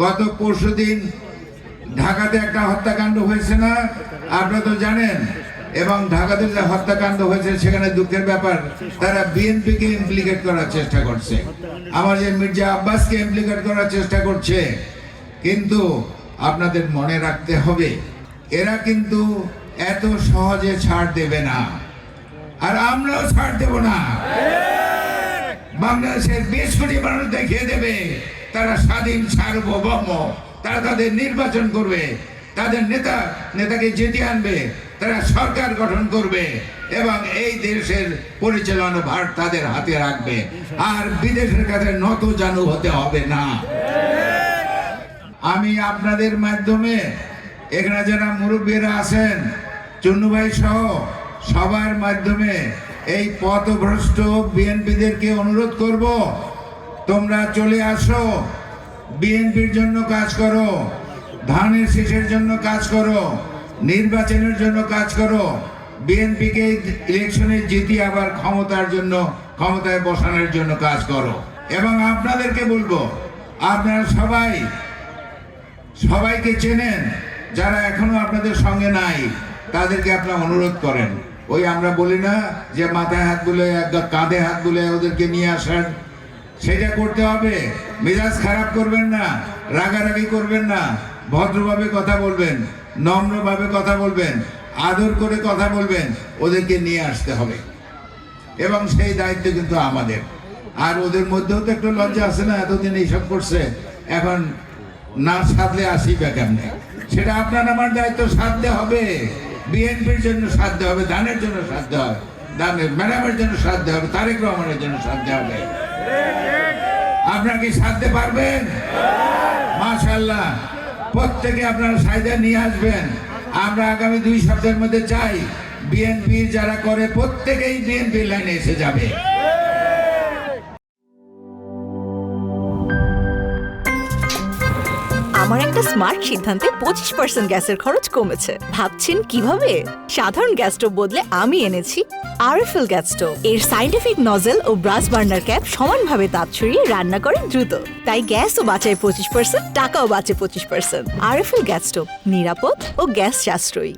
গত পরশুদিন ঢাকাতে একটা হত্যাকাণ্ড হয়েছে না, আপনারা তো জানেন। এবং ঢাকাতে যে হত্যাকাণ্ড হয়েছে সেখানে দুঃখের ব্যাপার, তারা বিএনপিকে ইমপ্লিকেট করার চেষ্টা করছে, আমাদের মির্জা আব্বাসকে ইমপ্লিকেট করার চেষ্টা করছে। কিন্তু আপনাদের মনে রাখতে হবে, এরা কিন্তু এত সহজে ছাড় দেবে না, আর আমরাও ছাড় দেব না। বাংলাদেশের 20 কোটি মানুষ দেখিয়ে দেবে তারা স্বাধীন সার্বভৌম। তারা তাদের নির্বাচন করবে, তাদের নেতাকে জিতিয়ে আনবে, তারা সরকার গঠন করবে এবং এই দেশের পরিচালনা ভার তাদের হাতে রাখবে। আর বিদেশের কাছে নত জানু হতে হবে না। আমি আপনাদের মাধ্যমে এখানে যারা মুরব্বীরা আছেন, চুন্নু ভাই সহ সবার মাধ্যমে এই পথভ্রষ্ট বিএনপিদেরকে অনুরোধ করব, তোমরা চলে আসো, বিএনপির জন্য কাজ করো, ধানের শীষের জন্য কাজ করো, নির্বাচনের জন্য কাজ করো, বিএনপিকে ইলেকশনে জিতিয়ে আবার ক্ষমতায় বসানোর জন্য কাজ করো। এবং আপনাদেরকে বলবো, আপনারা সবাইকে চেনেন, যারা এখনো আপনাদের সঙ্গে নাই তাদেরকে আপনারা অনুরোধ করেন। ওই আমরা বলি না যে মাথায় হাত বুলে কাঁধে হাত বুলে ওদেরকে নিয়ে আসার, সেটা করতে হবে। মেজাজ খারাপ করবেন না, রাগারাগি করবেন না, ভদ্রভাবে কথা বলবেন, নম্রভাবে কথা বলবেন, আদর করে কথা বলবেন, ওদেরকে নিয়ে আসতে হবে। এবং সেই দায়িত্ব কিন্তু আমাদের। আর ওদের মধ্যেও তো একটু লজ্জা আছে না, এতদিন এইসব করছে, এখন না সাধলে আসিবে কেমনে? সেটা আপনার আমার দায়িত্ব, সাধতে হবে। বিএনপির জন্য সাধতে হবে, ধানের জন্য সাধতে হবে, ধানের ম্যাডামের জন্য সাধতে হবে, তারেক রহমানের জন্য সাধতে হবে। আপনারা কি সাধতে পারবেন? মাশাআল্লাহ, প্রত্যেকে আপনারা সাইডে নিয়ে আসবেন। আমরা আগামী 2 সপ্তাহের মধ্যে চাই বিএনপি যারা করে প্রত্যেকেই বিএনপি লাইনে এসে যাবে। আমার একটা স্মার্ট সিদ্ধান্তে 25% গ্যাসের খরচ কমেছে। ভাবছেন কিভাবে? সাধারণ গ্যাস স্টোভ বদলে আমি এনেছি আরএফএল গ্যাস স্টোভ। এর সাইন্টিফিক নজল ও ব্রাস বার্নার ক্যাপ সমানভাবে তাপ ছড়িয়ে রান্না করে দ্রুত, তাই গ্যাসও বাঁচায় 25%, টাকাও বাঁচে 25%। আরএফএল গ্যাস স্টোভ নিরাপদ ও গ্যাস সাশ্রয়ী।